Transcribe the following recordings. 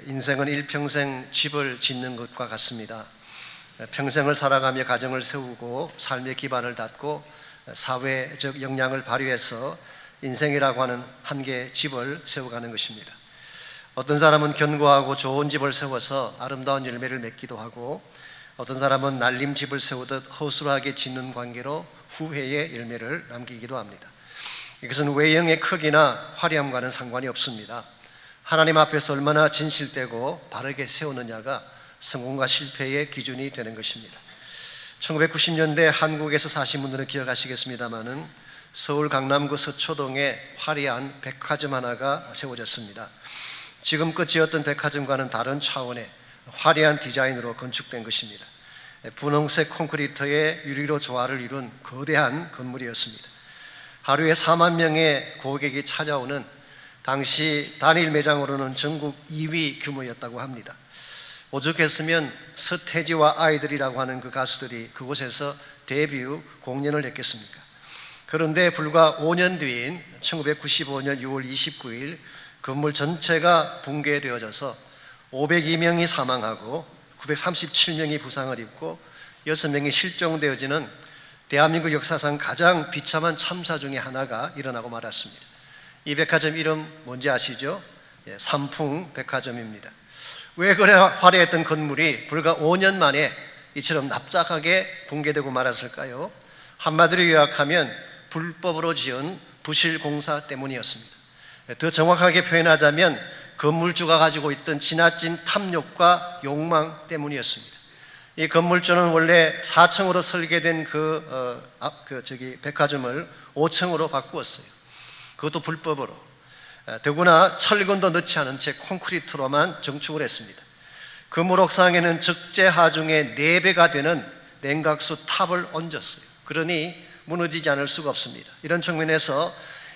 인생은 일평생 집을 짓는 것과 같습니다. 평생을 살아가며 가정을 세우고 삶의 기반을 닫고 사회적 역량을 발휘해서 인생이라고 하는 한 개의 집을 세워가는 것입니다. 어떤 사람은 견고하고 좋은 집을 세워서 아름다운 열매를 맺기도 하고, 어떤 사람은 날림집을 세우듯 허술하게 짓는 관계로 후회의 열매를 남기기도 합니다. 이것은 외형의 크기나 화려함과는 상관이 없습니다. 하나님 앞에서 얼마나 진실되고 바르게 세우느냐가 성공과 실패의 기준이 되는 것입니다. 1990년대 한국에서 사신 분들은 기억하시겠습니다마는 서울 강남구 서초동에 화려한 백화점 하나가 세워졌습니다. 지금껏 지었던 백화점과는 다른 차원의 화려한 디자인으로 건축된 것입니다. 분홍색 콘크리트에 유리로 조화를 이룬 거대한 건물이었습니다. 하루에 4만 명의 고객이 찾아오는 당시 단일 매장으로는 전국 2위 규모였다고 합니다. 오죽했으면 서태지와 아이들이라고 하는 그 가수들이 그곳에서 데뷔 공연을 했겠습니까? 그런데 불과 5년 뒤인 1995년 6월 29일 건물 전체가 붕괴되어져서 502명이 사망하고 937명이 부상을 입고 6명이 실종되어지는 대한민국 역사상 가장 비참한 참사 중에 하나가 일어나고 말았습니다. 이 백화점 이름 뭔지 아시죠? 삼풍 백화점입니다. 왜 그래 화려했던 건물이 불과 5년 만에 이처럼 납작하게 붕괴되고 말았을까요? 한마디로 요약하면 불법으로 지은 부실공사 때문이었습니다. 더 정확하게 표현하자면 건물주가 가지고 있던 지나친 탐욕과 욕망 때문이었습니다. 이 건물주는 원래 4층으로 설계된 백화점을 5층으로 바꾸었어요. 그것도 불법으로. 더구나 철근도 넣지 않은 채 콘크리트로만 정축을 했습니다. 건물 옥상에는 적재하중의 4배가 되는 냉각수 탑을 얹었어요. 그러니 무너지지 않을 수가 없습니다. 이런 측면에서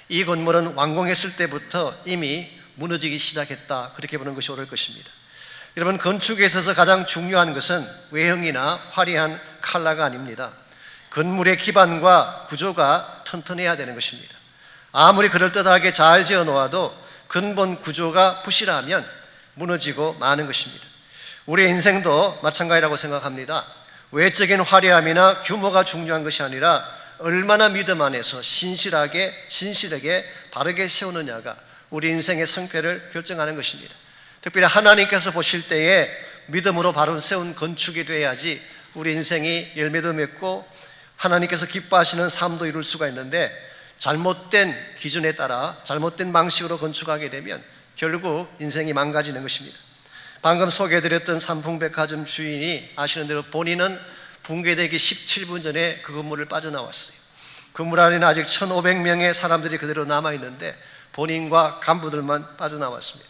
이 건물은 완공했을 때부터 이미 무너지기 시작했다, 그렇게 보는 것이 옳을 것입니다. 여러분, 건축에 있어서 가장 중요한 것은 외형이나 화려한 컬러가 아닙니다. 건물의 기반과 구조가 튼튼해야 되는 것입니다. 아무리 그럴듯하게 잘 지어 놓아도 근본 구조가 부실하면 무너지고 마는 것입니다. 우리의 인생도 마찬가지라고 생각합니다. 외적인 화려함이나 규모가 중요한 것이 아니라 얼마나 믿음 안에서 신실하게 진실하게 바르게 세우느냐가 우리 인생의 성패를 결정하는 것입니다. 특별히 하나님께서 보실 때에 믿음으로 바로 세운 건축이 돼야지 우리 인생이 열매도 맺고 하나님께서 기뻐하시는 삶도 이룰 수가 있는데, 잘못된 기준에 따라 잘못된 방식으로 건축하게 되면 결국 인생이 망가지는 것입니다. 방금 소개해드렸던 삼풍백화점 주인이 아시는 대로 본인은 붕괴되기 17분 전에 그 건물을 빠져나왔어요. 건물 안에는 아직 1,500명의 사람들이 그대로 남아있는데 본인과 간부들만 빠져나왔습니다.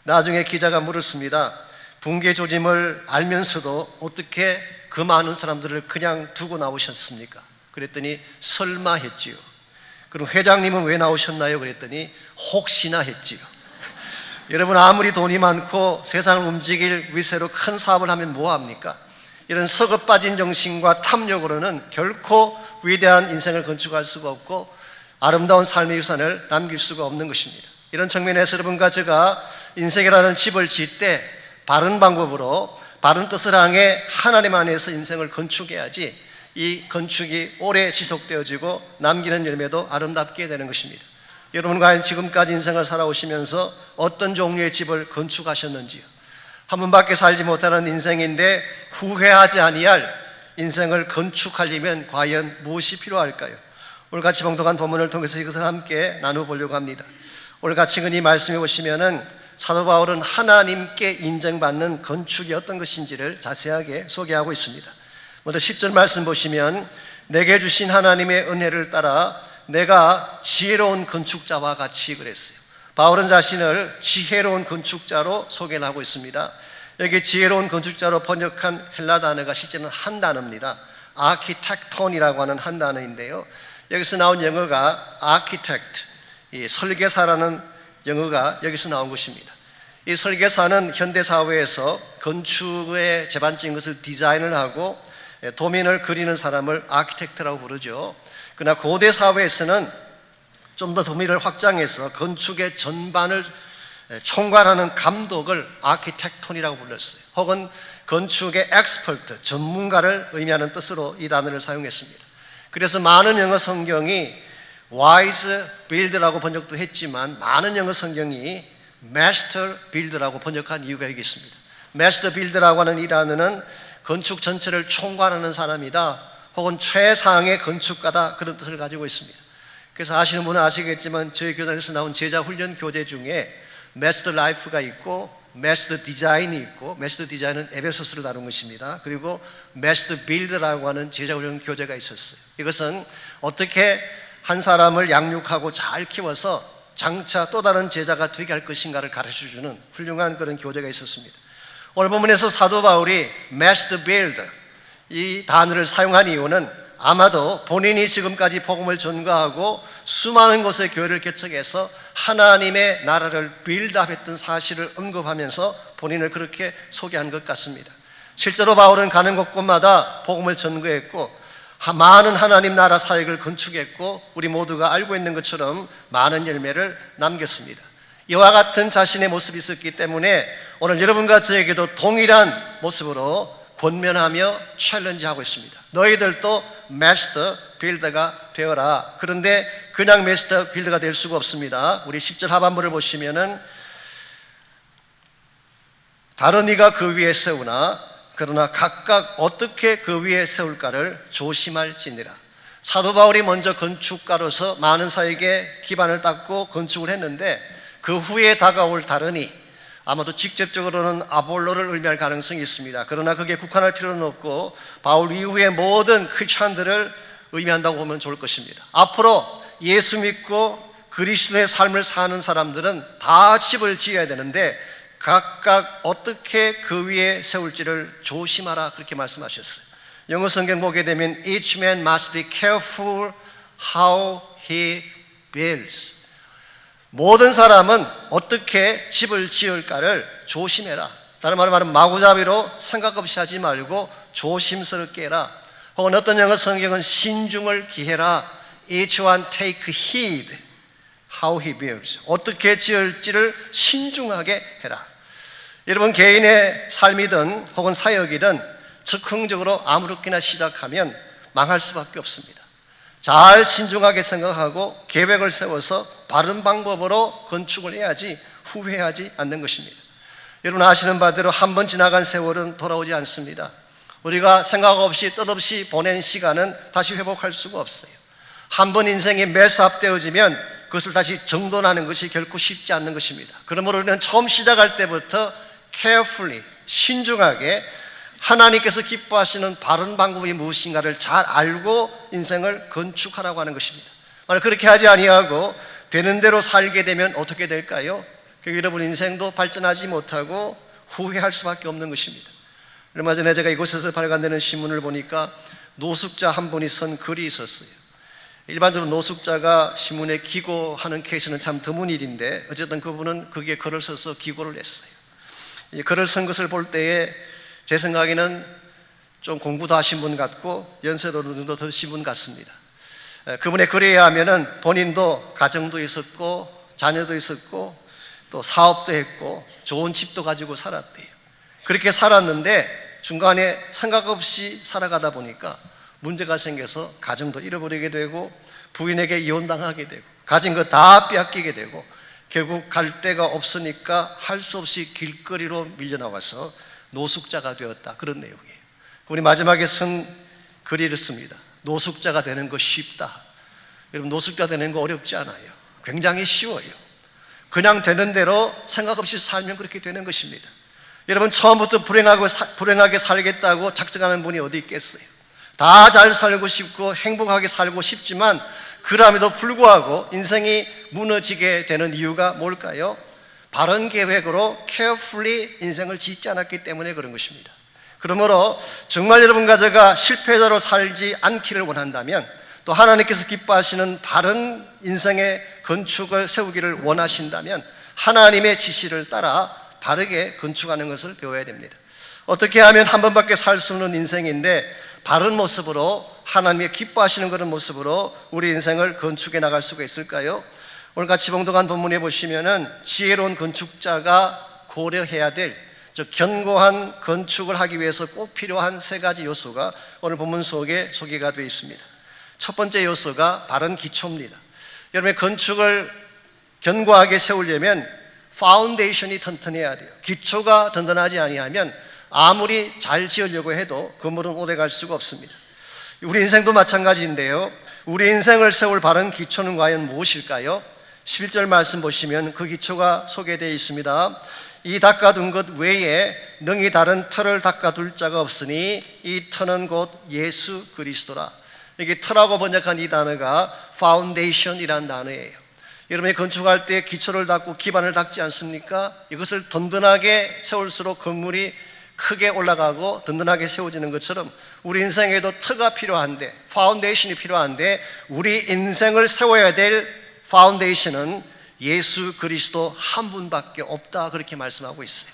나중에 기자가 물었습니다. 붕괴 조짐을 알면서도 어떻게 그 많은 사람들을 그냥 두고 나오셨습니까? 그랬더니 설마 했지요. 그럼 회장님은 왜 나오셨나요? 그랬더니 혹시나 했지요. 여러분, 아무리 돈이 많고 세상을 움직일 위세로 큰 사업을 하면 뭐합니까? 이런 썩어 빠진 정신과 탐욕으로는 결코 위대한 인생을 건축할 수가 없고 아름다운 삶의 유산을 남길 수가 없는 것입니다. 이런 측면에서 여러분과 제가 인생이라는 집을 지을 때 바른 방법으로 바른 뜻을 향해 하나님 안에서 인생을 건축해야지 이 건축이 오래 지속되어지고 남기는 열매도 아름답게 되는 것입니다. 여러분, 과연 지금까지 인생을 살아오시면서 어떤 종류의 집을 건축하셨는지요? 한 번밖에 살지 못하는 인생인데 후회하지 아니할 인생을 건축하려면 과연 무엇이 필요할까요? 오늘 같이 봉독한 본문을 통해서 이것을 함께 나눠보려고 합니다. 오늘 같이 이 말씀해 보시면은 사도 바울은 하나님께 인정받는 건축이 어떤 것인지를 자세하게 소개하고 있습니다. 먼저 10절 말씀 보시면, 내게 주신 하나님의 은혜를 따라 내가 지혜로운 건축자와 같이 그랬어요. 바울은 자신을 지혜로운 건축자로 소개를 하고 있습니다. 여기 지혜로운 건축자로 번역한 헬라 단어가 실제는 한 단어입니다. 아키텍톤이라고 하는 한 단어인데요, 여기서 나온 영어가 아키텍트, 이 설계사라는 영어가 여기서 나온 것입니다. 이 설계사는 현대사회에서 건축의 제반적인 것을 디자인을 하고 도면을 그리는 사람을 아키텍트라고 부르죠. 그러나 고대 사회에서는 좀 더 도면을 확장해서 건축의 전반을 총괄하는 감독을 아키텍톤이라고 불렀어요. 혹은 건축의 엑스퍼트, 전문가를 의미하는 뜻으로 이 단어를 사용했습니다. 그래서 많은 영어 성경이 wise build라고 번역도 했지만 많은 영어 성경이 master build라고 번역한 이유가 여기 있습니다. master build라고 하는 이 단어는 건축 전체를 총괄하는 사람이다, 혹은 최상의 건축가다, 그런 뜻을 가지고 있습니다. 그래서 아시는 분은 아시겠지만 저희 교단에서 나온 제자 훈련 교재 중에 마스터 라이프가 있고 마스터 디자인이 있고, 마스터 디자인은 에베소스를 다룬 것입니다. 그리고 마스터 빌드라고 하는 제자 훈련 교재가 있었어요. 이것은 어떻게 한 사람을 양육하고 잘 키워서 장차 또 다른 제자가 되게 할 것인가를 가르쳐주는 훌륭한 그런 교재가 있었습니다. 오늘 본문에서 사도 바울이 마스터 빌드, 이 단어를 사용한 이유는 아마도 본인이 지금까지 복음을 전가하고 수많은 곳의 교회를 개척해서 하나님의 나라를 빌드업했던 사실을 언급하면서 본인을 그렇게 소개한 것 같습니다. 실제로 바울은 가는 곳곳마다 복음을 전거했고 많은 하나님 나라 사역을 건축했고 우리 모두가 알고 있는 것처럼 많은 열매를 남겼습니다. 이와 같은 자신의 모습이 있었기 때문에 오늘 여러분과 저에게도 동일한 모습으로 권면하며 챌린지하고 있습니다. 너희들도 마스터 빌더가 되어라. 그런데 그냥 마스터 빌더가 될 수가 없습니다. 우리 10절 하반부를 보시면은 다른 이가 그 위에 세우나 그러나 각각 어떻게 그 위에 세울까를 조심할지니라. 사도 바울이 먼저 건축가로서 많은 사역에 기반을 닦고 건축을 했는데 그 후에 다가올 다른 이, 아마도 직접적으로는 아볼로를 의미할 가능성이 있습니다. 그러나 그게 국한할 필요는 없고 바울 이후의 모든 크리스찬들을 의미한다고 보면 좋을 것입니다. 앞으로 예수 믿고 그리스도의 삶을 사는 사람들은 다 집을 지어야 되는데 각각 어떻게 그 위에 세울지를 조심하라, 그렇게 말씀하셨어요. 영어 성경 보게 되면 Each man must be careful how he builds. 모든 사람은 어떻게 집을 지을까를 조심해라. 다른 말로 말하면 마구잡이로 생각 없이 하지 말고 조심스럽게 해라. 혹은 어떤 영어 성경은 신중을 기해라. Each one take heed how he builds. 어떻게 지을지를 신중하게 해라. 여러분, 개인의 삶이든 혹은 사역이든 즉흥적으로 아무렇게나 시작하면 망할 수밖에 없습니다. 잘 신중하게 생각하고 계획을 세워서 바른 방법으로 건축을 해야지 후회하지 않는 것입니다. 여러분 아시는 바대로 한 번 지나간 세월은 돌아오지 않습니다. 우리가 생각 없이 뜻없이 보낸 시간은 다시 회복할 수가 없어요. 한 번 인생이 매스업되어지면 그것을 다시 정돈하는 것이 결코 쉽지 않는 것입니다. 그러므로 우리는 처음 시작할 때부터 carefully, 신중하게 하나님께서 기뻐하시는 바른 방법이 무엇인가를 잘 알고 인생을 건축하라고 하는 것입니다. 만약 그렇게 하지 아니하고 되는 대로 살게 되면 어떻게 될까요? 여러분 인생도 발전하지 못하고 후회할 수밖에 없는 것입니다. 얼마 전에 제가 이곳에서 발간되는 신문을 보니까 노숙자 한 분이 쓴 글이 있었어요. 일반적으로 노숙자가 신문에 기고하는 케이스는 참 드문 일인데 어쨌든 그분은 거기에 글을 써서 기고를 했어요. 이 글을 쓴 것을 볼 때에 제 생각에는 좀 공부도 하신 분 같고 연세도 더 드신 분 같습니다. 그분의 글에 의하면 본인도 가정도 있었고 자녀도 있었고 또 사업도 했고 좋은 집도 가지고 살았대요. 그렇게 살았는데 중간에 생각 없이 살아가다 보니까 문제가 생겨서 가정도 잃어버리게 되고 부인에게 이혼당하게 되고 가진 거 다 빼앗기게 되고 결국 갈 데가 없으니까 할 수 없이 길거리로 밀려나와서 노숙자가 되었다, 그런 내용이에요. 우리 마지막에 쓴 글이 이렇습니다. 노숙자가 되는 거 쉽다. 여러분 노숙자 되는 거 어렵지 않아요. 굉장히 쉬워요. 그냥 되는 대로 생각 없이 살면 그렇게 되는 것입니다. 여러분 처음부터 불행하게 살겠다고 작정하는 분이 어디 있겠어요? 다 잘 살고 싶고 행복하게 살고 싶지만 그럼에도 불구하고 인생이 무너지게 되는 이유가 뭘까요? 바른 계획으로 carefully 인생을 짓지 않았기 때문에 그런 것입니다. 그러므로 정말 여러분과 제가 실패자로 살지 않기를 원한다면 또 하나님께서 기뻐하시는 바른 인생의 건축을 세우기를 원하신다면 하나님의 지시를 따라 바르게 건축하는 것을 배워야 됩니다. 어떻게 하면 한 번밖에 살 수 없는 인생인데 바른 모습으로 하나님의 기뻐하시는 그런 모습으로 우리 인생을 건축해 나갈 수가 있을까요? 오늘 같이 봉독한 본문에 보시면은 지혜로운 건축자가 고려해야 될, 즉 견고한 건축을 하기 위해서 꼭 필요한 세 가지 요소가 오늘 본문 속에 소개가 되어 있습니다. 첫 번째 요소가 바른 기초입니다. 여러분의 건축을 견고하게 세우려면 파운데이션이 튼튼해야 돼요. 기초가 든든하지 아니하면 아무리 잘 지으려고 해도 건물은 오래 갈 수가 없습니다. 우리 인생도 마찬가지인데요, 우리 인생을 세울 바른 기초는 과연 무엇일까요? 11절 말씀 보시면 그 기초가 소개되어 있습니다. 이 닦아둔 것 외에 능히 다른 터를 닦아둘 자가 없으니 이 터는 곧 예수 그리스도라. 이게 터라고 번역한 이 단어가 파운데이션이라는 단어예요. 여러분이 건축할 때 기초를 닦고 기반을 닦지 않습니까? 이것을 든든하게 세울수록 건물이 크게 올라가고 든든하게 세워지는 것처럼 우리 인생에도 터가 필요한데, 파운데이션이 필요한데, 우리 인생을 세워야 될 파운데이션은 예수 그리스도 한 분밖에 없다, 그렇게 말씀하고 있어요.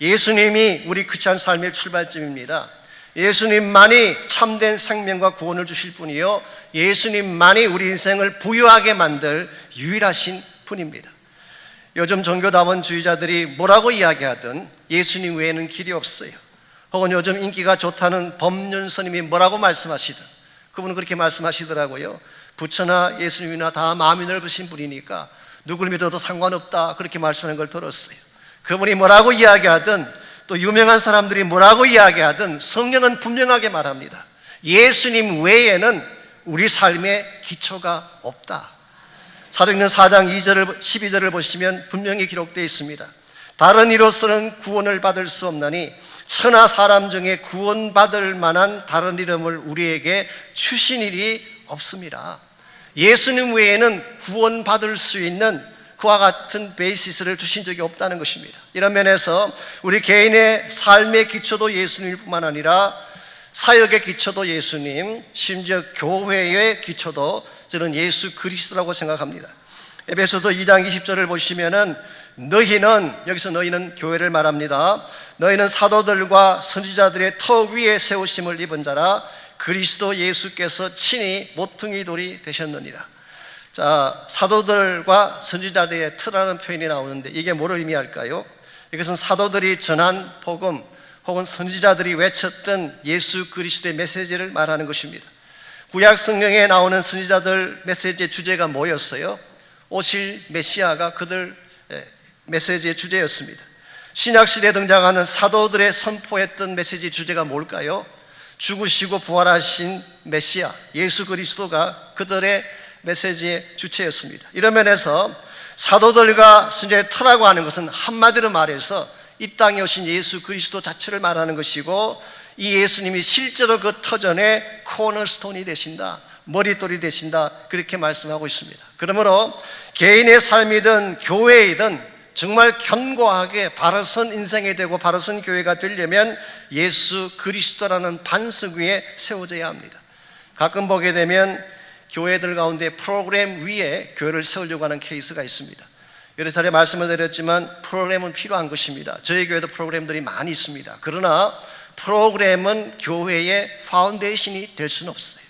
예수님이 우리 크리스찬 삶의 출발점입니다. 예수님만이 참된 생명과 구원을 주실 분이요, 예수님만이 우리 인생을 부유하게 만들 유일하신 분입니다. 요즘 종교다원주의자들이 뭐라고 이야기하든 예수님 외에는 길이 없어요. 혹은 요즘 인기가 좋다는 법륜스님이 뭐라고 말씀하시든 그분은 그렇게 말씀하시더라고요. 부처나 예수님이나 다 마음이 넓으신 분이니까 누굴 믿어도 상관없다, 그렇게 말씀하는 걸 들었어요. 그분이 뭐라고 이야기하든, 또 유명한 사람들이 뭐라고 이야기하든 성경은 분명하게 말합니다. 예수님 외에는 우리 삶의 기초가 없다. 사도행전 4장 2절 12절을 보시면 분명히 기록되어 있습니다. 다른 이로서는 구원을 받을 수 없나니 천하 사람 중에 구원받을 만한 다른 이름을 우리에게 주신 일이 없습니다. 예수님 외에는 구원받을 수 있는 그와 같은 베이시스를 주신 적이 없다는 것입니다. 이런 면에서 우리 개인의 삶의 기초도 예수님일 뿐만 아니라 사역의 기초도 예수님, 심지어 교회의 기초도 저는 예수 그리스도라고 생각합니다. 에베소서 2장 20절을 보시면은 너희는, 여기서 너희는 교회를 말합니다. 너희는 사도들과 선지자들의 터 위에 세우심을 입은 자라 그리스도 예수께서 친히 모퉁이 돌이 되셨느니라. 자, 사도들과 선지자들의 터라는 표현이 나오는데 이게 뭐를 의미할까요? 이것은 사도들이 전한 복음 혹은 선지자들이 외쳤던 예수 그리스도의 메시지를 말하는 것입니다. 구약 성경에 나오는 선지자들 메시지의 주제가 뭐였어요? 오실 메시아가 그들 메시지의 주제였습니다. 신약시대에 등장하는 사도들의 선포했던 메시지 주제가 뭘까요? 죽으시고 부활하신 메시아 예수 그리스도가 그들의 메시지의 주체였습니다. 이런 면에서 사도들과 선지자의 터라고 하는 것은 한마디로 말해서 이 땅에 오신 예수 그리스도 자체를 말하는 것이고, 이 예수님이 실제로 그 터전의 코너스톤이 되신다, 머릿돌이 되신다, 그렇게 말씀하고 있습니다. 그러므로 개인의 삶이든 교회이든 정말 견고하게 바로선 인생이 되고 바로선 교회가 되려면 예수 그리스도라는 반석 위에 세워져야 합니다. 가끔 보게 되면 교회들 가운데 프로그램 위에 교회를 세우려고 하는 케이스가 있습니다. 여러 차례 말씀을 드렸지만 프로그램은 필요한 것입니다. 저희 교회도 프로그램들이 많이 있습니다. 그러나 프로그램은 교회의 파운데이션이 될 수는 없어요.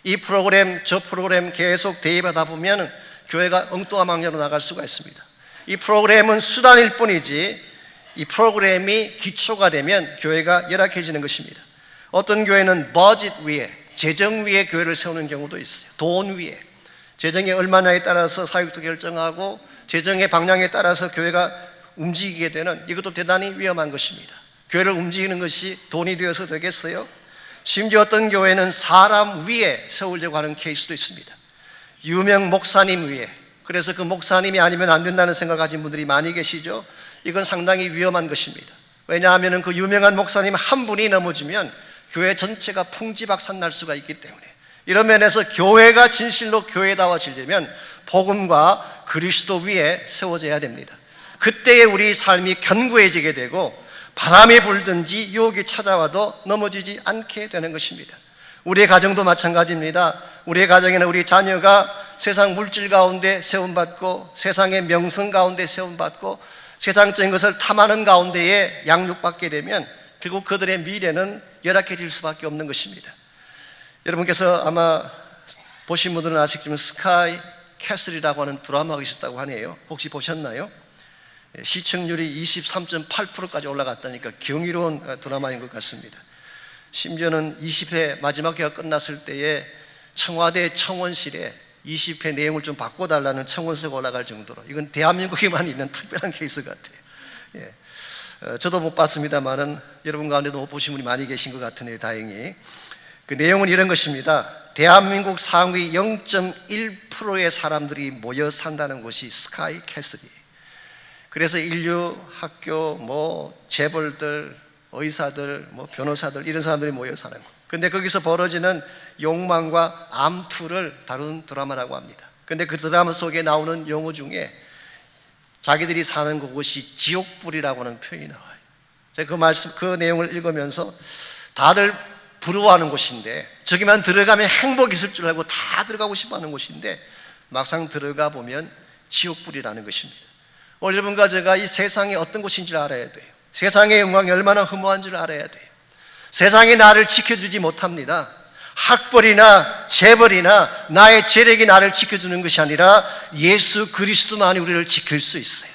이 프로그램 저 프로그램 계속 대입하다 보면 교회가 엉뚱한 방향으로 나갈 수가 있습니다. 이 프로그램은 수단일 뿐이지 이 프로그램이 기초가 되면 교회가 열악해지는 것입니다. 어떤 교회는 버짓 위에, 재정 위에 교회를 세우는 경우도 있어요. 돈 위에. 재정이 얼마냐에 따라서 사역도 결정하고 재정의 방향에 따라서 교회가 움직이게 되는, 이것도 대단히 위험한 것입니다. 교회를 움직이는 것이 돈이 되어서 되겠어요? 심지어 어떤 교회는 사람 위에 세우려고 하는 케이스도 있습니다. 유명 목사님 위에. 그래서 그 목사님이 아니면 안 된다는 생각을 가진 분들이 많이 계시죠. 이건 상당히 위험한 것입니다. 왜냐하면 그 유명한 목사님 한 분이 넘어지면 교회 전체가 풍지박산 날 수가 있기 때문에, 이런 면에서 교회가 진실로 교회다워지려면 복음과 그리스도 위에 세워져야 됩니다. 그때에 우리 삶이 견고해지게 되고 바람이 불든지 유혹이 찾아와도 넘어지지 않게 되는 것입니다. 우리의 가정도 마찬가지입니다. 우리의 가정에는 우리 자녀가 세상 물질 가운데 세움받고 세상의 명성 가운데 세움받고 세상적인 것을 탐하는 가운데에 양육받게 되면 결국 그들의 미래는 열악해질 수밖에 없는 것입니다. 여러분께서 아마 보신 분들은 아시겠지만 스카이 캐슬이라고 하는 드라마가 있었다고 하네요. 혹시 보셨나요? 시청률이 23.8%까지 올라갔다니까 경이로운 드라마인 것 같습니다. 심지어는 20회 마지막 회가 끝났을 때에 청와대 청원실에 20회 내용을 좀 바꿔달라는 청원서가 올라갈 정도로, 이건 대한민국에만 있는 특별한 케이스 같아요. 저도 못 봤습니다만은 여러분 가운데도 못 보신 분이 많이 계신 것 같으네요. 다행히. 그 내용은 이런 것입니다. 대한민국 상위 0.1%의 사람들이 모여 산다는 곳이 스카이 캐슬이에요. 그래서 인류, 학교, 재벌들, 의사들, 변호사들, 이런 사람들이 모여 사는 거. 근데 거기서 벌어지는 욕망과 암투를 다룬 드라마라고 합니다. 근데 그 드라마 속에 나오는 용어 중에 자기들이 사는 그곳이 지옥불이라고 하는 표현이 나와요. 제가 그 내용을 읽으면서 다들 부러워하는 곳인데, 저기만 들어가면 행복이 있을 줄 알고 다 들어가고 싶어 하는 곳인데, 막상 들어가 보면 지옥불이라는 것입니다. 오늘 여러분과 제가 이 세상이 어떤 곳인지를 알아야 돼요. 세상의 영광이 얼마나 허무한지를 알아야 돼요. 세상이 나를 지켜주지 못합니다. 학벌이나 재벌이나 나의 재력이 나를 지켜주는 것이 아니라 예수 그리스도만이 우리를 지킬 수 있어요.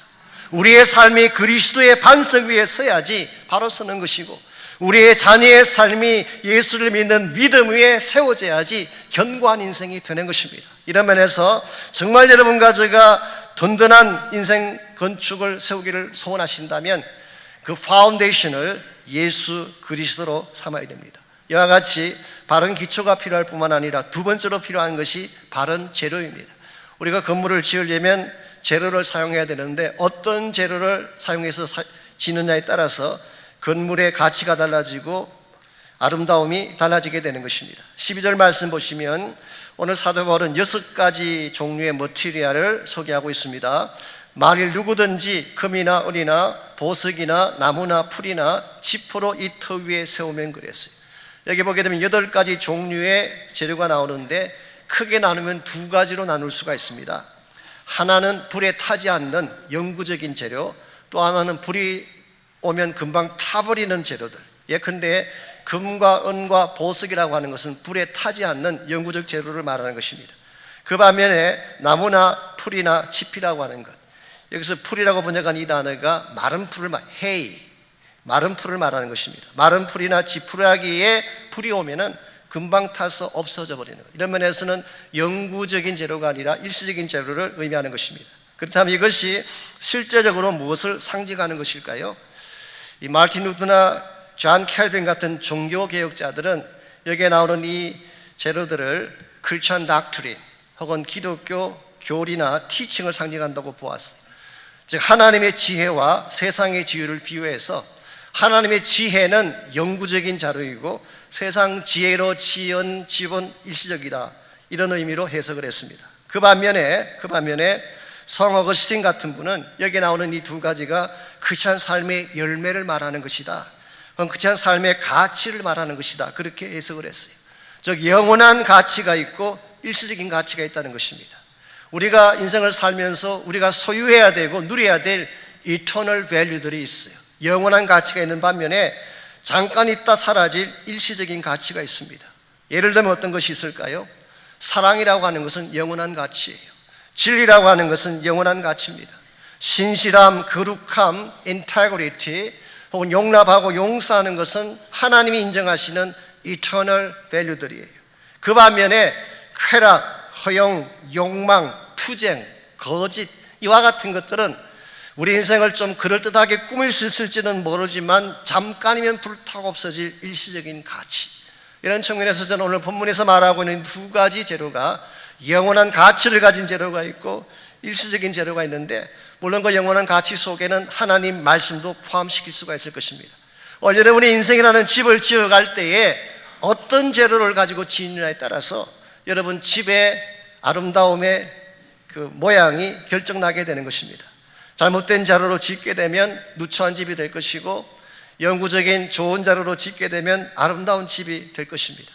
우리의 삶이 그리스도의 반석 위에 서야지 바로 서는 것이고, 우리의 자녀의 삶이 예수를 믿는 믿음 위에 세워져야지 견고한 인생이 되는 것입니다. 이런 면에서 정말 여러분과 제가 든든한 인생 건축을 세우기를 소원하신다면 그 파운데이션을 예수 그리스도로 삼아야 됩니다. 이와 같이 바른 기초가 필요할 뿐만 아니라 두 번째로 필요한 것이 바른 재료입니다. 우리가 건물을 지으려면 재료를 사용해야 되는데, 어떤 재료를 사용해서 지느냐에 따라서 건물의 가치가 달라지고 아름다움이 달라지게 되는 것입니다. 12절 말씀 보시면 오늘 사도 바울은 6가지 종류의 머티리얼을 소개하고 있습니다. 만일 누구든지 금이나 은이나 보석이나 나무나 풀이나 지퍼로 이 터 위에 세우면 그랬어요. 여기 보게 되면 8가지 종류의 재료가 나오는데, 크게 나누면 2가지로 나눌 수가 있습니다. 하나는 불에 타지 않는 영구적인 재료, 또 하나는 불이 오면 금방 타버리는 재료들. 예컨대 금과 은과 보석이라고 하는 것은 불에 타지 않는 영구적 재료를 말하는 것입니다. 그 반면에 나무나 풀이나 짚이라고 하는 것, 여기서 풀이라고 번역한 이 단어가 마른 풀을 마른 풀을 말하는 것입니다. 마른 풀이나 지푸라기에 불이 오면은 금방 타서 없어져 버리는 것. 이런 면에서는 영구적인 재료가 아니라 일시적인 재료를 의미하는 것입니다. 그렇다면 이것이 실제적으로 무엇을 상징하는 것일까요? 이 마르틴 루터나 존 켈빈 같은 종교 개혁자들은 여기에 나오는 이 재료들을 크리스천 닥트린 혹은 기독교 교리나 티칭을 상징한다고 보았어요. 즉 하나님의 지혜와 세상의 지혜를 비유해서 하나님의 지혜는 영구적인 자료이고 세상 지혜로 지은 집은 일시적이다, 이런 의미로 해석을 했습니다. 그 반면에 성 어거스틴 같은 분은 여기에 나오는 이 2가지가 크리스천 삶의 열매를 말하는 것이다, 크리스천 삶의 가치를 말하는 것이다, 그렇게 해석을 했어요. 즉 영원한 가치가 있고 일시적인 가치가 있다는 것입니다. 우리가 인생을 살면서 우리가 소유해야 되고 누려야 될 eternal value들이 있어요. 영원한 가치가 있는 반면에 잠깐 있다 사라질 일시적인 가치가 있습니다. 예를 들면 어떤 것이 있을까요? 사랑이라고 하는 것은 영원한 가치예요. 진리라고 하는 것은 영원한 가치입니다. 신실함, 거룩함, integrity 혹은 용납하고 용서하는 것은 하나님이 인정하시는 eternal value들이에요. 그 반면에 쾌락, 허영, 욕망, 투쟁, 거짓, 이와 같은 것들은 우리 인생을 좀 그럴듯하게 꾸밀 수 있을지는 모르지만 잠깐이면 불타고 없어질 일시적인 가치, 이런 측면에서 저는 오늘 본문에서 말하고 있는 2가지 재료가 영원한 가치를 가진 재료가 있고 일시적인 재료가 있는데, 물론 그 영원한 가치 속에는 하나님 말씀도 포함시킬 수가 있을 것입니다. 오늘 여러분이 인생이라는 집을 지어갈 때에 어떤 재료를 가지고 지느냐에 따라서 여러분 집의 아름다움의 그 모양이 결정나게 되는 것입니다. 잘못된 자료로 짓게 되면 누추한 집이 될 것이고, 영구적인 좋은 자료로 짓게 되면 아름다운 집이 될 것입니다.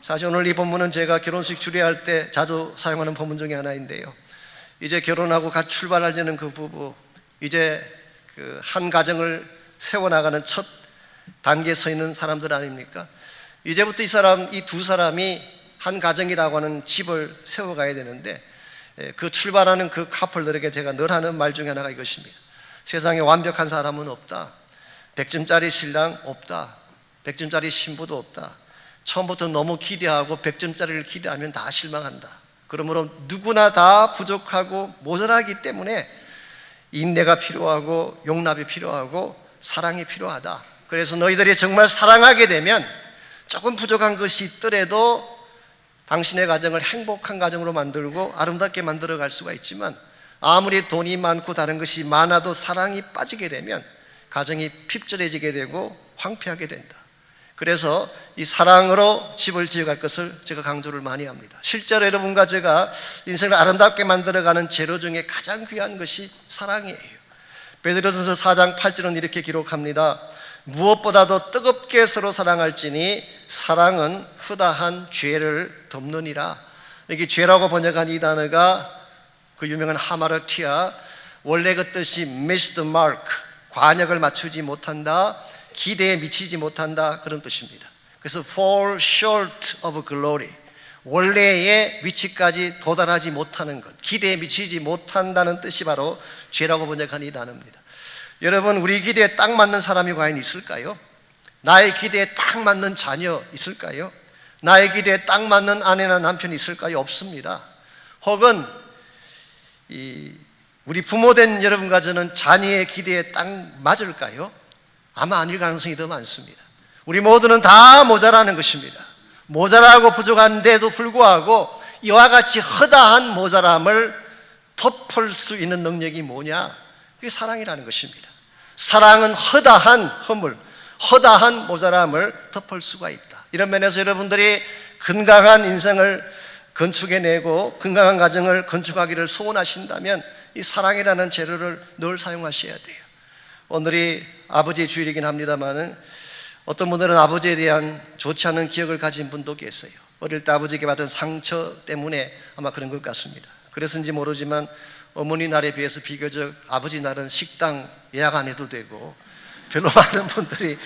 사실 오늘 이 본문은 제가 결혼식 주례할 때 자주 사용하는 본문 중에 하나인데요, 이제 결혼하고 같이 출발하려는 그 부부, 이제 그 한 가정을 세워나가는 첫 단계에 서 있는 사람들 아닙니까? 이제부터 이 2사람이 한 가정이라고 하는 집을 세워가야 되는데, 그 출발하는 그 커플들에게 제가 늘 하는 말 중에 하나가 이것입니다. 세상에 완벽한 사람은 없다. 100점짜리 신랑 없다. 100점짜리 신부도 없다. 처음부터 너무 기대하고 100점짜리를 기대하면 다 실망한다. 그러므로 누구나 다 부족하고 모자라기 때문에 인내가 필요하고 용납이 필요하고 사랑이 필요하다. 그래서 너희들이 정말 사랑하게 되면 조금 부족한 것이 있더라도 당신의 가정을 행복한 가정으로 만들고 아름답게 만들어 갈 수가 있지만, 아무리 돈이 많고 다른 것이 많아도 사랑이 빠지게 되면 가정이 핍절해지게 되고 황폐하게 된다. 그래서 이 사랑으로 집을 지어갈 것을 제가 강조를 많이 합니다. 실제로 여러분과 제가 인생을 아름답게 만들어가는 재료 중에 가장 귀한 것이 사랑이에요. 베드로전서 4장 8절은 이렇게 기록합니다. 무엇보다도 뜨겁게 서로 사랑할지니 사랑은 허다한 죄를 덮느니라. 여기 죄라고 번역한 이 단어가 그 유명한 하마르티아, 원래 그 뜻이 miss the mark, 관역을 맞추지 못한다, 기대에 미치지 못한다, 그런 뜻입니다. 그래서 fall short of glory, 원래의 위치까지 도달하지 못하는 것, 기대에 미치지 못한다는 뜻이 바로 죄라고 번역한 이 단어입니다. 여러분, 우리 기대에 딱 맞는 사람이 과연 있을까요? 나의 기대에 딱 맞는 자녀 있을까요? 나의 기대에 딱 맞는 아내나 남편이 있을까요? 없습니다. 혹은 우리 부모된 여러분과 저는 자녀의 기대에 딱 맞을까요? 아마 아닐 가능성이 더 많습니다. 우리 모두는 다 모자라는 것입니다. 모자라고 부족한데도 불구하고 이와 같이 허다한 모자람을 덮을 수 있는 능력이 뭐냐? 그게 사랑이라는 것입니다. 사랑은 허다한 허물, 허다한 모자람을 덮을 수가 있다. 이런 면에서 여러분들이 건강한 인생을 건축해내고 건강한 가정을 건축하기를 소원하신다면 이 사랑이라는 재료를 늘 사용하셔야 돼요. 오늘이 아버지의 주일이긴 합니다만 어떤 분들은 아버지에 대한 좋지 않은 기억을 가진 분도 계세요. 어릴 때 아버지에게 받은 상처 때문에 아마 그런 것 같습니다. 그래서인지 모르지만 어머니 날에 비해서 비교적 아버지 날은 식당 예약 안 해도 되고 별로 많은 분들이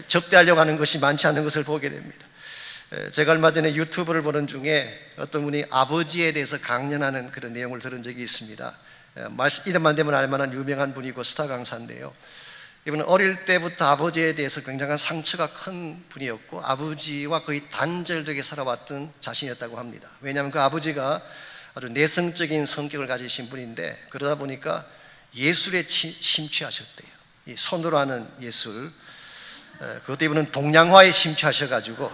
접대하려고 하는 것이 많지 않은 것을 보게 됩니다. 제가 얼마 전에 유튜브를 보는 중에 어떤 분이 아버지에 대해서 강연하는 그런 내용을 들은 적이 있습니다. 이름만 되면 알만한 유명한 분이고 스타 강사인데요. 이분은 어릴 때부터 아버지에 대해서 굉장한 상처가 큰 분이었고 아버지와 거의 단절되게 살아왔던 자신이었다고 합니다. 왜냐하면 그 아버지가 아주 내성적인 성격을 가지신 분인데 그러다 보니까 예술에 심취하셨대요. 이 손으로 하는 예술, 그것도 이분은 동양화에 심취하셔가지고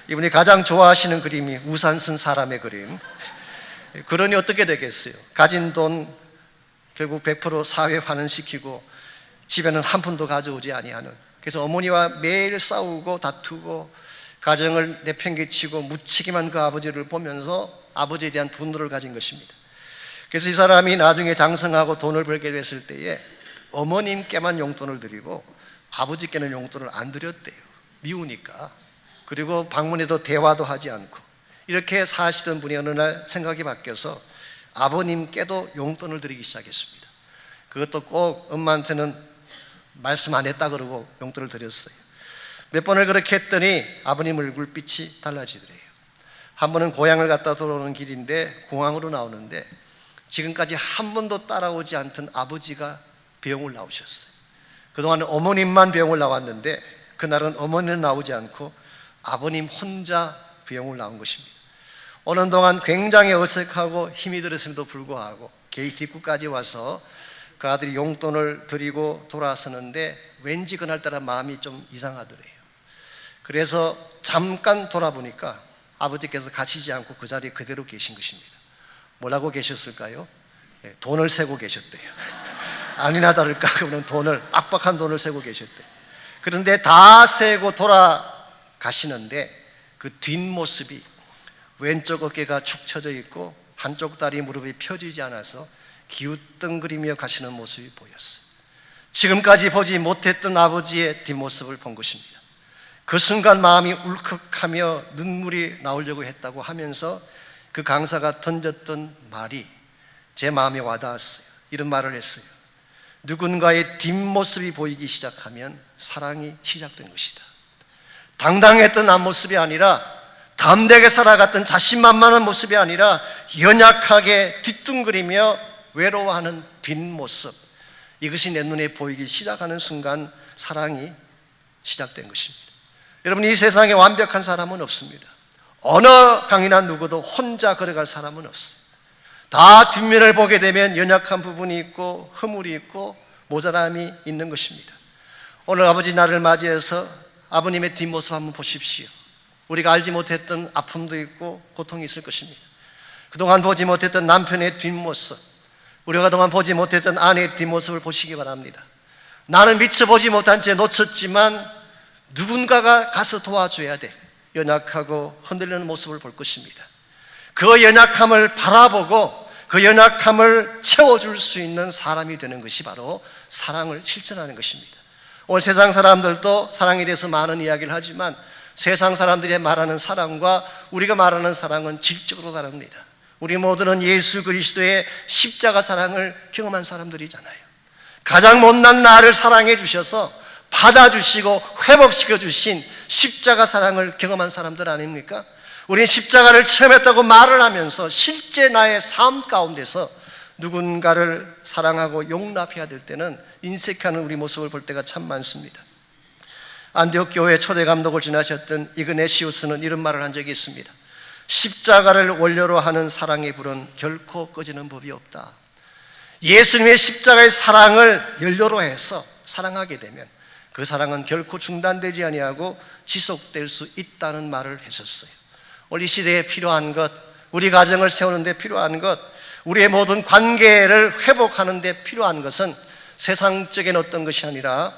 이분이 가장 좋아하시는 그림이 우산 쓴 사람의 그림. 그러니 어떻게 되겠어요? 가진 돈 결국 100% 사회 환원시키고 집에는 한 푼도 가져오지 아니하는, 그래서 어머니와 매일 싸우고 다투고 가정을 내팽개치고 무책임한 그 아버지를 보면서 아버지에 대한 분노를 가진 것입니다. 그래서 이 사람이 나중에 장성하고 돈을 벌게 됐을 때에 어머님께만 용돈을 드리고 아버지께는 용돈을 안 드렸대요. 미우니까. 그리고 방문해도 대화도 하지 않고 이렇게 사시던 분이 어느 날 생각이 바뀌어서 아버님께도 용돈을 드리기 시작했습니다. 그것도 꼭 엄마한테는 말씀 안 했다 그러고 용돈을 드렸어요. 몇 번을 그렇게 했더니 아버님 얼굴빛이 달라지더래요. 한 번은 고향을 갔다 돌아오는 길인데 공항으로 나오는데 지금까지 한 번도 따라오지 않던 아버지가 병을 나오셨어요. 그동안은 어머님만 병을 나왔는데 그날은 어머니는 나오지 않고 아버님 혼자 병을 나온 것입니다. 오는 동안 굉장히 어색하고 힘이 들었음에도 불구하고 게이트 입구까지 와서 그 아들이 용돈을 드리고 돌아서는데 왠지 그날따라 마음이 좀 이상하더래요. 그래서 잠깐 돌아보니까 아버지께서 가시지 않고 그 자리에 그대로 계신 것입니다. 뭐라고 계셨을까요? 돈을 세고 계셨대요. 아니나 다를까 그분은 돈을, 빡빡한 돈을 세고 계셨대요. 그런데 다 세고 돌아가시는데 그 뒷모습이 왼쪽 어깨가 축 처져 있고 한쪽 다리 무릎이 펴지지 않아서 기웃덩그리며 가시는 모습이 보였어요. 지금까지 보지 못했던 아버지의 뒷모습을 본 것입니다. 그 순간 마음이 울컥하며 눈물이 나오려고 했다고 하면서 그 강사가 던졌던 말이 제 마음에 와닿았어요. 이런 말을 했어요. 누군가의 뒷모습이 보이기 시작하면 사랑이 시작된 것이다. 당당했던 앞모습이 아니라 담대하게 살아갔던 자신만만한 모습이 아니라 연약하게 뒤뚱거리며 외로워하는 뒷모습, 이것이 내 눈에 보이기 시작하는 순간 사랑이 시작된 것입니다. 여러분, 이 세상에 완벽한 사람은 없습니다. 어느 강인한 누구도 혼자 걸어갈 사람은 없어요. 다 뒷면을 보게 되면 연약한 부분이 있고 허물이 있고 모자람이 있는 것입니다. 오늘 아버지 날을 맞이해서 아버님의 뒷모습 한번 보십시오. 우리가 알지 못했던 아픔도 있고 고통이 있을 것입니다. 그동안 보지 못했던 남편의 뒷모습, 우리가 그동안 보지 못했던 아내의 뒷모습을 보시기 바랍니다. 나는 미처 보지 못한 채 놓쳤지만 누군가가 가서 도와줘야 돼. 연약하고 흔들리는 모습을 볼 것입니다. 그 연약함을 바라보고 그 연약함을 채워줄 수 있는 사람이 되는 것이 바로 사랑을 실천하는 것입니다. 오늘 세상 사람들도 사랑에 대해서 많은 이야기를 하지만 세상 사람들이 말하는 사랑과 우리가 말하는 사랑은 질적으로 다릅니다. 우리 모두는 예수 그리스도의 십자가 사랑을 경험한 사람들이잖아요. 가장 못난 나를 사랑해 주셔서 받아주시고 회복시켜 주신 십자가 사랑을 경험한 사람들 아닙니까? 우리는 십자가를 체험했다고 말을 하면서 실제 나의 삶 가운데서 누군가를 사랑하고 용납해야 될 때는 인색하는 우리 모습을 볼 때가 참 많습니다. 안디옥 교회 초대 감독을 지나셨던 이그네시우스는 이런 말을 한 적이 있습니다. 십자가를 원료로 하는 사랑의 불은 결코 꺼지는 법이 없다. 예수님의 십자가의 사랑을 연료로 해서 사랑하게 되면 그 사랑은 결코 중단되지 아니하고 지속될 수 있다는 말을 했었어요. 우리 시대에 필요한 것, 우리 가정을 세우는 데 필요한 것, 우리의 모든 관계를 회복하는 데 필요한 것은 세상적인 어떤 것이 아니라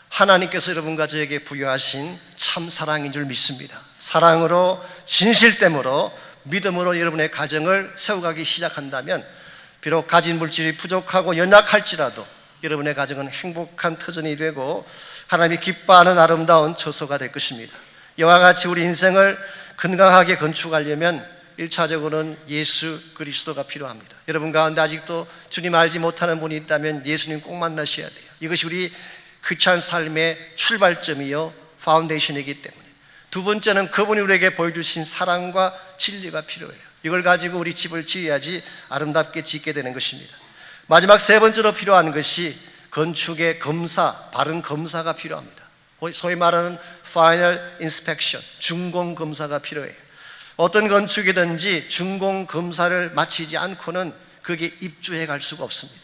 하나님께서 여러분과 저에게 부여하신 참 사랑인 줄 믿습니다. 사랑으로, 진실됨으로, 믿음으로 여러분의 가정을 세워가기 시작한다면 비록 가진 물질이 부족하고 연약할지라도 여러분의 가정은 행복한 터전이 되고 하나님이 기뻐하는 아름다운 처소가 될 것입니다. 이와 같이 우리 인생을 건강하게 건축하려면 1차적으로는 예수 그리스도가 필요합니다. 여러분 가운데 아직도 주님 알지 못하는 분이 있다면 예수님 꼭 만나셔야 돼요. 이것이 우리 크리스찬 삶의 출발점이요 파운데이션이기 때문에. 두 번째는 그분이 우리에게 보여주신 사랑과 진리가 필요해요. 이걸 가지고 우리 집을 지어야지 아름답게 짓게 되는 것입니다. 마지막 세 번째로 필요한 것이 건축의 검사, 바른 검사가 필요합니다. 소위 말하는 Final Inspection, 준공 검사가 필요해요. 어떤 건축이든지 준공 검사를 마치지 않고는 그게 입주해 갈 수가 없습니다.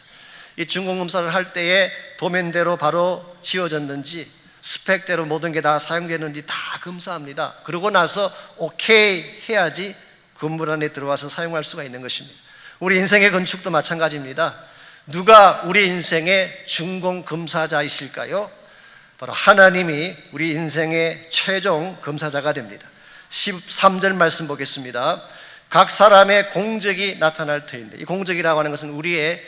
이 준공 검사를 할 때에 도면대로 바로 지어졌는지 스펙대로 모든 게 다 사용되는지 다 검사합니다. 그러고 나서 오케이 해야지 건물 안에 들어와서 사용할 수가 있는 것입니다. 우리 인생의 건축도 마찬가지입니다. 누가 우리 인생의 준공 검사자이실까요? 바로 하나님이 우리 인생의 최종 검사자가 됩니다. 13절 말씀 보겠습니다. 각 사람의 공적이 나타날 터인데, 이 공적이라고 하는 것은 우리의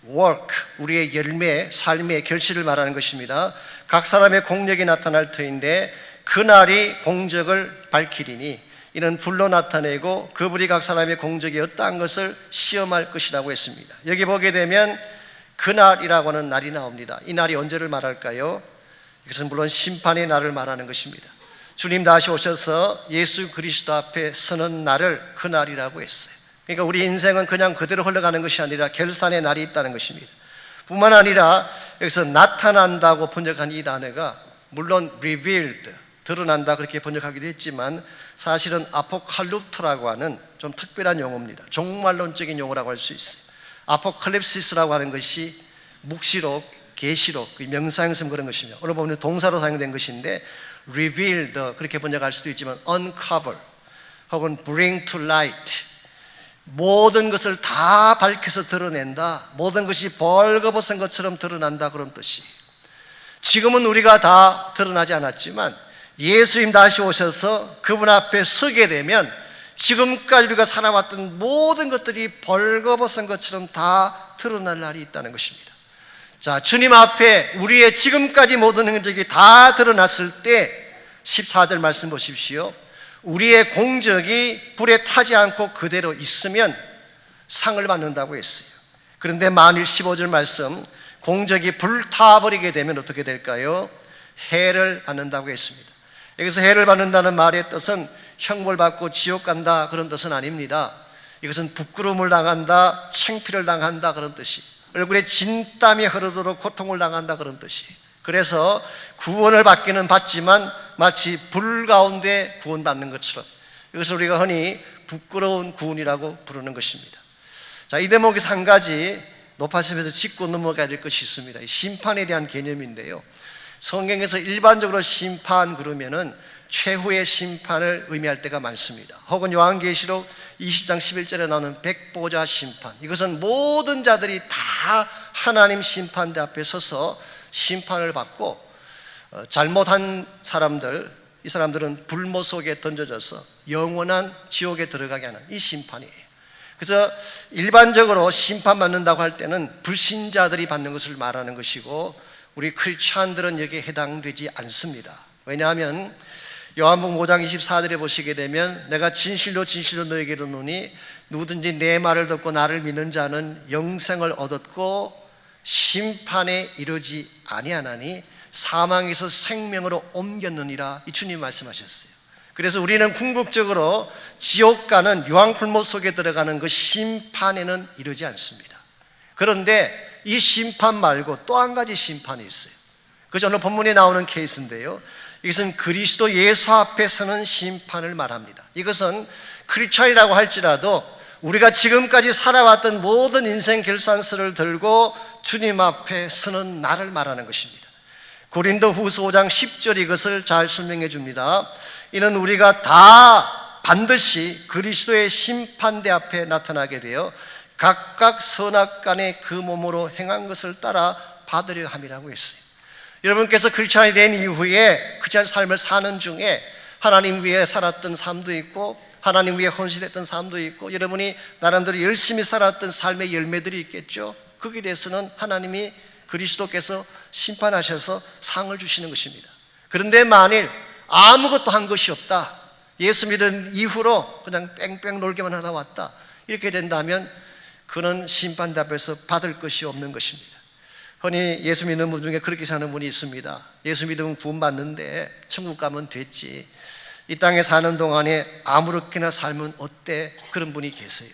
work, 우리의 열매, 삶의 결실을 말하는 것입니다. 각 사람의 공적이 나타날 터인데 그날이 공적을 밝히리니 이는 불로 나타내고 그 불이 각 사람의 공적이 어떠한 것을 시험할 것이라고 했습니다. 여기 보게 되면 그날이라고 하는 날이 나옵니다. 이 날이 언제를 말할까요? 이것은 물론 심판의 날을 말하는 것입니다. 주님 다시 오셔서 예수 그리스도 앞에 서는 날을 그날이라고 했어요. 그러니까 우리 인생은 그냥 그대로 흘러가는 것이 아니라 결산의 날이 있다는 것입니다. 뿐만 아니라 여기서 나타난다고 번역한 이 단어가 물론 revealed, 드러난다 그렇게 번역하기도 했지만 사실은 아포칼립토라고 하는 좀 특별한 용어입니다. 종말론적인 용어라고 할 수 있어요. 아포칼립시스라고 하는 것이 묵시록, 계시록, 명사형성 그런 것입니다. 오늘 보면 동사로 사용된 것인데 revealed 그렇게 번역할 수도 있지만 uncover 혹은 bring to light, 모든 것을 다 밝혀서 드러낸다, 모든 것이 벌거벗은 것처럼 드러난다 그런 뜻이. 지금은 우리가 다 드러나지 않았지만 예수님 다시 오셔서 그분 앞에 서게 되면 지금까지 우리가 살아왔던 모든 것들이 벌거벗은 것처럼 다 드러날 날이 있다는 것입니다. 자, 주님 앞에 우리의 지금까지 모든 흔적이 다 드러났을 때 14절 말씀 보십시오. 우리의 공적이 불에 타지 않고 그대로 있으면 상을 받는다고 했어요. 그런데 만일 15절 말씀, 공적이 불타버리게 되면 어떻게 될까요? 해를 받는다고 했습니다. 여기서 해를 받는다는 말의 뜻은 형벌 받고 지옥 간다 그런 뜻은 아닙니다. 이것은 부끄러움을 당한다, 창피를 당한다 그런 뜻이, 얼굴에 진땀이 흐르도록 고통을 당한다 그런 뜻이. 그래서 구원을 받기는 받지만 마치 불 가운데 구원받는 것처럼, 이것을 우리가 흔히 부끄러운 구원이라고 부르는 것입니다. 자, 이 대목에서 한 가지 높아심에서 짚고 넘어가야 될 것이 있습니다. 심판에 대한 개념인데요, 성경에서 일반적으로 심판 그러면은 최후의 심판을 의미할 때가 많습니다. 혹은 요한계시록 20장 11절에 나오는 백보자 심판, 이것은 모든 자들이 다 하나님 심판대 앞에 서서 심판을 받고 잘못한 사람들, 이 사람들은 불모 속에 던져져서 영원한 지옥에 들어가게 하는 이 심판이에요. 그래서 일반적으로 심판받는다고 할 때는 불신자들이 받는 것을 말하는 것이고, 우리 크리스찬들은 여기에 해당되지 않습니다. 왜냐하면 요한복음 5장 24절에 보시게 되면 내가 진실로 진실로 너에게 이르노니 누구든지 내 말을 듣고 나를 믿는 자는 영생을 얻었고 심판에 이르지 아니하나니 사망에서 생명으로 옮겼느니라, 이 주님 말씀하셨어요. 그래서 우리는 궁극적으로 지옥 가는 유황불못 속에 들어가는 그 심판에는 이르지 않습니다. 그런데 이 심판 말고 또 한 가지 심판이 있어요. 그것이 오늘 본문에 나오는 케이스인데요, 이것은 그리스도 예수 앞에 서는 심판을 말합니다. 이것은 크리스찬이라고 할지라도 우리가 지금까지 살아왔던 모든 인생 결산서를 들고 주님 앞에 서는 날을 말하는 것입니다. 고린도후서 5장 10절이 이것을 잘 설명해 줍니다. 이는 우리가 다 반드시 그리스도의 심판대 앞에 나타나게 되어 각각 선악간에 그 몸으로 행한 것을 따라 받으려 함이라고 했어요. 여러분께서 크리스찬이 된 이후에 크리스찬 삶을 사는 중에 하나님 위해 살았던 삶도 있고 하나님 위해 헌신했던 삶도 있고, 여러분이 나름대로 열심히 살았던 삶의 열매들이 있겠죠. 거기에 대해서는 하나님이 그리스도께서 심판하셔서 상을 주시는 것입니다. 그런데 만일 아무것도 한 것이 없다, 예수 믿은 이후로 그냥 뺑뺑 놀기만 하다 왔다, 이렇게 된다면 그는 심판대 앞에서 받을 것이 없는 것입니다. 흔히 예수 믿는 분 중에 그렇게 사는 분이 있습니다. 예수 믿으면 구원받는데 천국 가면 됐지, 이 땅에 사는 동안에 아무렇게나 살면 어때, 그런 분이 계세요.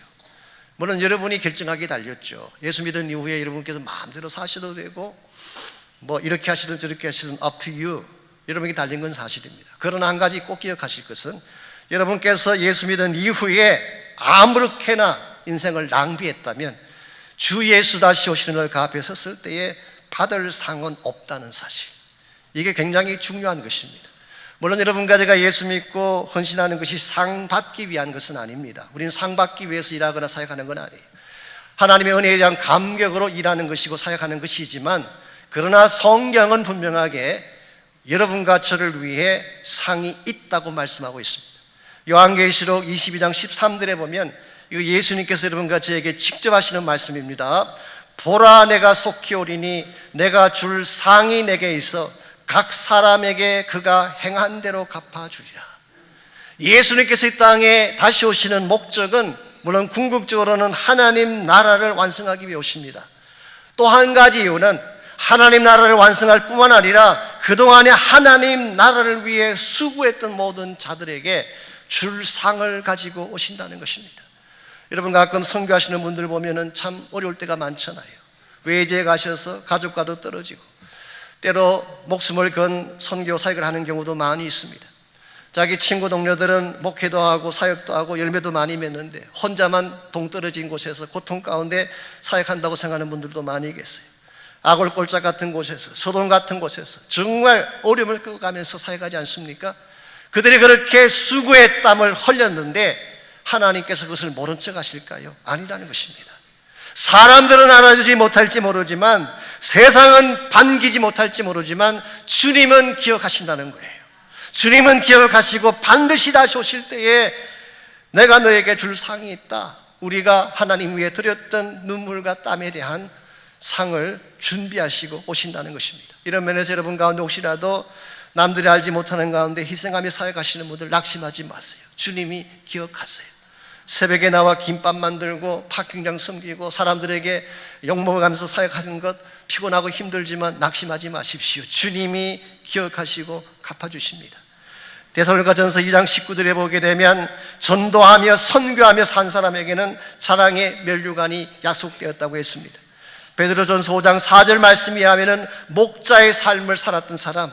물론 여러분이 결정하기에 달렸죠. 예수 믿은 이후에 여러분께서 마음대로 사셔도 되고 뭐 이렇게 하시든 저렇게 하시든 up to you, 여러분에게 달린 건 사실입니다. 그러나 한 가지 꼭 기억하실 것은, 여러분께서 예수 믿은 이후에 아무렇게나 인생을 낭비했다면 주 예수 다시 오시는 날 그 앞에 섰을 때에 받을 상은 없다는 사실, 이게 굉장히 중요한 것입니다. 물론 여러분과 제가 예수 믿고 헌신하는 것이 상 받기 위한 것은 아닙니다. 우리는 상 받기 위해서 일하거나 사역하는 건 아니에요. 하나님의 은혜에 대한 감격으로 일하는 것이고 사역하는 것이지만, 그러나 성경은 분명하게 여러분과 저를 위해 상이 있다고 말씀하고 있습니다. 요한계시록 22장 13절에 보면 이거 예수님께서 여러분과 저에게 직접 하시는 말씀입니다. 보라, 내가 속히 오리니 내가 줄 상이 내게 있어 각 사람에게 그가 행한 대로 갚아주리라. 예수님께서 이 땅에 다시 오시는 목적은 물론 궁극적으로는 하나님 나라를 완성하기 위해 오십니다. 또 한 가지 이유는 하나님 나라를 완성할 뿐만 아니라 그동안에 하나님 나라를 위해 수고했던 모든 자들에게 줄 상을 가지고 오신다는 것입니다. 여러분, 가끔 선교하시는 분들 보면은 참 어려울 때가 많잖아요. 외지에 가셔서 가족과도 떨어지고 때로 목숨을 건 선교 사역을 하는 경우도 많이 있습니다. 자기 친구 동료들은 목회도 하고 사역도 하고 열매도 많이 맺는데 혼자만 동떨어진 곳에서 고통 가운데 사역한다고 생각하는 분들도 많이 계세요. 아골골짝 같은 곳에서, 소돔 같은 곳에서 정말 어려움을 겪어가면서 사역하지 않습니까? 그들이 그렇게 수고의 땀을 흘렸는데 하나님께서 그것을 모른 척 하실까요? 아니라는 것입니다. 사람들은 알아주지 못할지 모르지만, 세상은 반기지 못할지 모르지만 주님은 기억하신다는 거예요. 주님은 기억하시고 반드시 다시 오실 때에 내가 너에게 줄 상이 있다, 우리가 하나님 위에 드렸던 눈물과 땀에 대한 상을 준비하시고 오신다는 것입니다. 이런 면에서 여러분 가운데 혹시라도 남들이 알지 못하는 가운데 희생하며 사역하시는 분들 낙심하지 마세요. 주님이 기억하세요. 새벽에 나와 김밥 만들고 파킹장 섬기고 사람들에게 욕먹어가면서 사역하는 것 피곤하고 힘들지만 낙심하지 마십시오. 주님이 기억하시고 갚아주십니다. 데살로니가전서 2장 19절에 보게 되면 전도하며 선교하며 산 사람에게는 자랑의 면류관이 약속되었다고 했습니다. 베드로전서 5장 4절 말씀에 하면은 목자의 삶을 살았던 사람,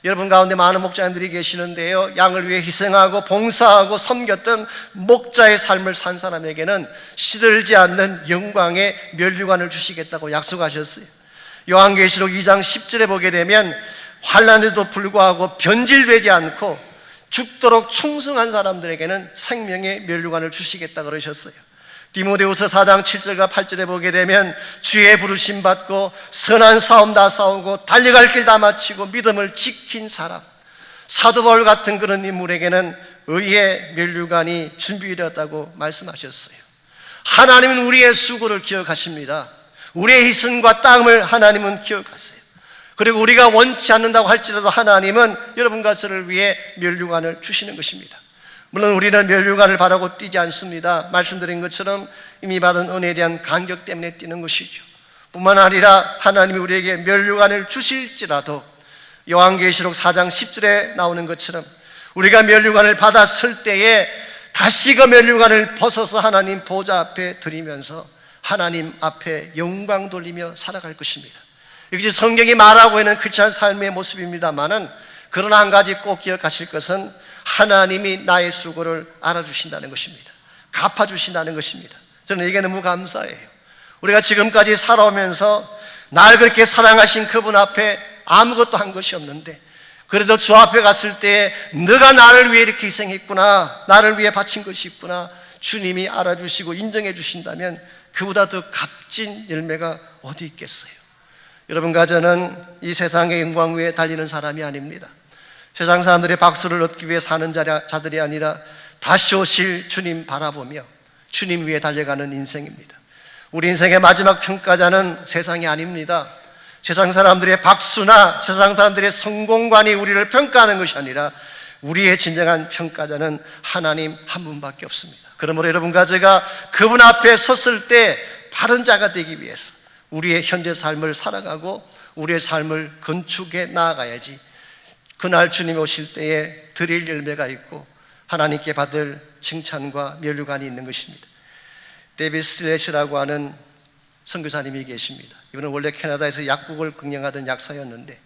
여러분 가운데 많은 목자님들이 계시는데요, 양을 위해 희생하고 봉사하고 섬겼던 목자의 삶을 산 사람에게는 시들지 않는 영광의 면류관을 주시겠다고 약속하셨어요. 요한계시록 2장 10절에 보게 되면 환난에도 불구하고 변질되지 않고 죽도록 충성한 사람들에게는 생명의 면류관을 주시겠다 그러셨어요. 디모데후서 4장 7절과 8절에 보게 되면 주의 부르심 받고 선한 싸움 다 싸우고 달려갈 길 다 마치고 믿음을 지킨 사람, 사도 바울 같은 그런 인물에게는 의의 면류관이 준비되었다고 말씀하셨어요. 하나님은 우리의 수고를 기억하십니다. 우리의 희생과 땀을 하나님은 기억하세요. 그리고 우리가 원치 않는다고 할지라도 하나님은 여러분과 저를 위해 면류관을 주시는 것입니다. 물론 우리는 면류관을 바라고 뛰지 않습니다. 말씀드린 것처럼 이미 받은 은혜에 대한 감격 때문에 뛰는 것이죠. 뿐만 아니라 하나님이 우리에게 면류관을 주실지라도 요한계시록 4장 10절에 나오는 것처럼 우리가 면류관을 받아 설 때에 다시 그 면류관을 벗어서 하나님 보좌 앞에 드리면서 하나님 앞에 영광 돌리며 살아갈 것입니다. 이것이 성경이 말하고 있는 크리스찬 삶의 모습입니다만은, 그러나 한 가지 꼭 기억하실 것은 하나님이 나의 수고를 알아주신다는 것입니다. 갚아주신다는 것입니다. 저는 이게 너무 감사해요. 우리가 지금까지 살아오면서 날 그렇게 사랑하신 그분 앞에 아무것도 한 것이 없는데, 그래도 주 앞에 갔을 때 너가 나를 위해 이렇게 희생했구나, 나를 위해 바친 것이 있구나, 주님이 알아주시고 인정해 주신다면 그보다 더 값진 열매가 어디 있겠어요? 여러분과 저는 이 세상의 영광 위에 달리는 사람이 아닙니다. 세상 사람들의 박수를 얻기 위해 사는 자들이 아니라 다시 오실 주님 바라보며 주님 위에 달려가는 인생입니다. 우리 인생의 마지막 평가자는 세상이 아닙니다. 세상 사람들의 박수나 세상 사람들의 성공관이 우리를 평가하는 것이 아니라 우리의 진정한 평가자는 하나님 한 분밖에 없습니다. 그러므로 여러분과 제가 그분 앞에 섰을 때 바른 자가 되기 위해서 우리의 현재 삶을 살아가고 우리의 삶을 건축해 나아가야지 그날 주님 오실 때에 드릴 열매가 있고 하나님께 받을 칭찬과 면류관이 있는 것입니다. 데이비드 스틸렛이라고 하는 선교사님이 계십니다. 이분은 원래 캐나다에서 약국을 경영하던 약사였는데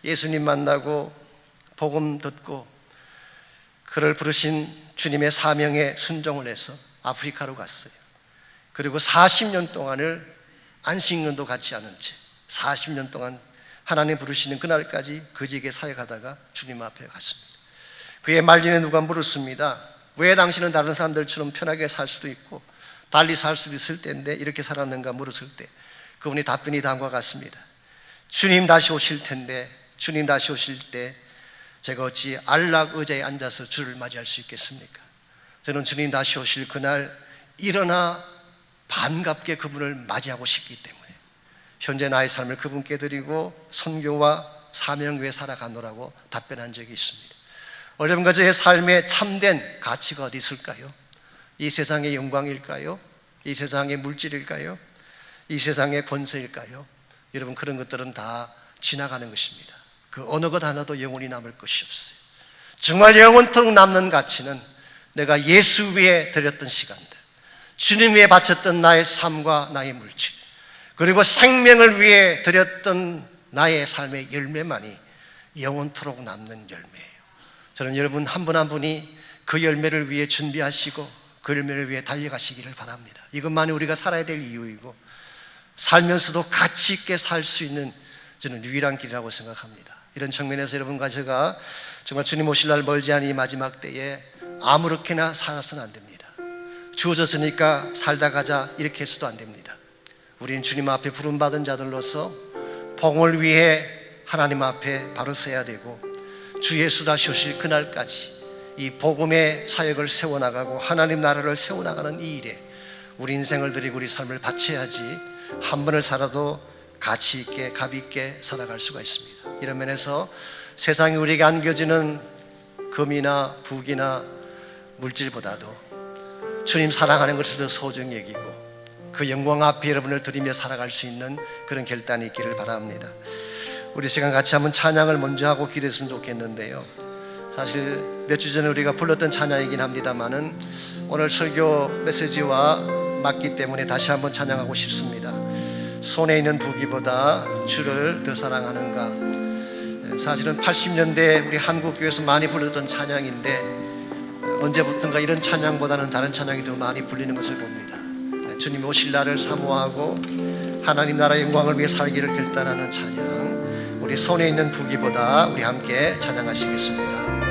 예수님 만나고 복음 듣고 그를 부르신 주님의 사명에 순종을 해서 아프리카로 갔어요. 그리고 40년 동안을 안식년도 갖지 않은 채 40년 동안 하나님 부르시는 그날까지 그 지역에 사역하다가 주님 앞에 갔습니다. 그의 말년에 누가 물었습니다. 왜 당신은 다른 사람들처럼 편하게 살 수도 있고 달리 살 수도 있을 텐데 이렇게 살았는가 물었을 때 그분이 답변이 다음과 같습니다. 주님 다시 오실 텐데, 주님 다시 오실 때 제가 어찌 안락 의자에 앉아서 주를 맞이할 수 있겠습니까? 저는 주님 다시 오실 그날 일어나 반갑게 그분을 맞이하고 싶기 때문에 현재 나의 삶을 그분께 드리고 선교와 사명 외에 살아가노라고 답변한 적이 있습니다. 여러분과 저의 삶에 참된 가치가 어디 있을까요? 이 세상의 영광일까요? 이 세상의 물질일까요? 이 세상의 권세일까요? 여러분, 그런 것들은 다 지나가는 것입니다. 그 어느 것 하나도 영원히 남을 것이 없어요. 정말 영원토록 남는 가치는 내가 예수 위에 드렸던 시간들, 주님 위에 바쳤던 나의 삶과 나의 물질, 그리고 생명을 위해 드렸던 나의 삶의 열매만이 영원토록 남는 열매예요. 저는 여러분 한 분 한 분이 그 열매를 위해 준비하시고 그 열매를 위해 달려가시기를 바랍니다. 이것만이 우리가 살아야 될 이유이고 살면서도 가치 있게 살 수 있는 저는 유일한 길이라고 생각합니다. 이런 측면에서 여러분과 제가 정말 주님 오실 날 멀지 않은 이 마지막 때에 아무렇게나 살아서는 안 됩니다. 주어졌으니까 살다 가자 이렇게 해서도 안 됩니다. 우리는 주님 앞에 부름받은 자들로서 복음을 위해 하나님 앞에 바로 서야 되고 주 예수 다시 오실 그날까지 이 복음의 사역을 세워나가고 하나님 나라를 세워나가는 이 일에 우리 인생을 드리고 우리 삶을 바쳐야지 한 번을 살아도 가치 있게 값 있게 살아갈 수가 있습니다. 이런 면에서 세상이 우리에게 안겨주는 금이나 북이나 물질보다도 주님 사랑하는 것을 더 소중히 여기고 그 영광 앞에 여러분을 드리며 살아갈 수 있는 그런 결단이 있기를 바랍니다. 우리 시간 같이 한번 찬양을 먼저 하고 기도했으면 좋겠는데요. 사실 몇 주 전에 우리가 불렀던 찬양이긴 합니다만은 오늘 설교 메시지와 맞기 때문에 다시 한번 찬양하고 싶습니다. 손에 있는 부귀보다 주를 더 사랑하는가. 사실은 80년대 우리 한국교회에서 많이 불렀던 찬양인데 언제부턴가 이런 찬양보다는 다른 찬양이 더 많이 불리는 것을 봅니다. 주님 오실 날을 사모하고 하나님 나라 영광을 위해 살기를 결단하는 찬양, 우리 손에 있는 부귀보다 우리 함께 찬양하시겠습니다.